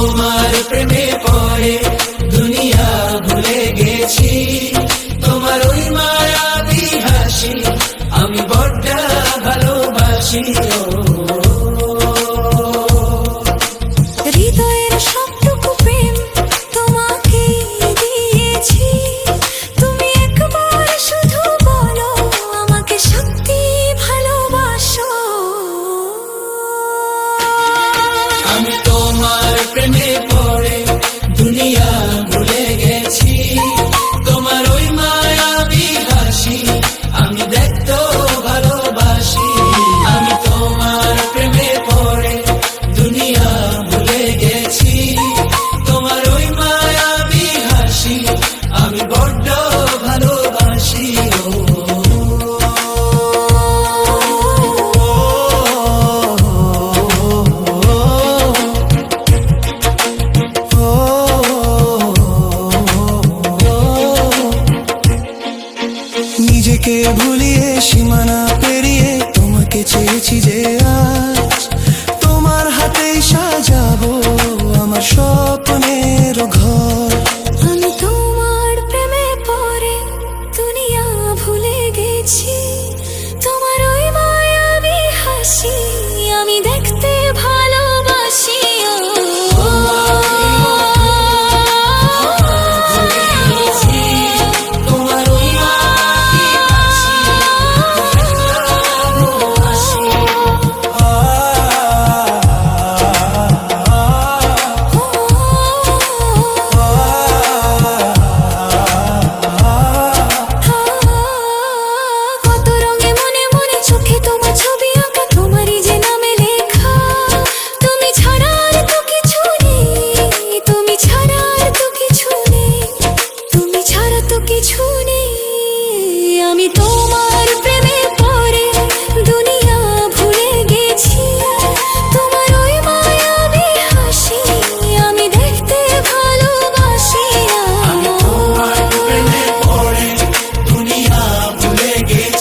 তোমার প্রেমে পড়ে দুনিয়া ভুলে গেছি, তোমার ওই মায়াবী হাসি আমি বড্ড ভালোবাসি। হৃদয়ের সবটুকু প্রেম তোমাকে দিয়েছি, তুমি একবার শুধু বলো আমাকে সত্যি ভালোবাসো। আমি তোমার প্রেমে পড়ে দুনিয়া ভুলে গেছি, তোমার ওই মায়াবী হাসি আমি দেখতে ভালোবাসি। আমি তোমার প্রেমে পড়ে দুনিয়া ভুলে গেছি, তোমার ওই মায়াবী হাসি আমি বড্ড ভালোবাসি। নিজেকে ভুলিয়ে সীমানা পেরিয়ে তোমাকে চেয়েছি যে আজ, তোমার হাতেই সাজাবো আমার স্বপ্নের ঘর।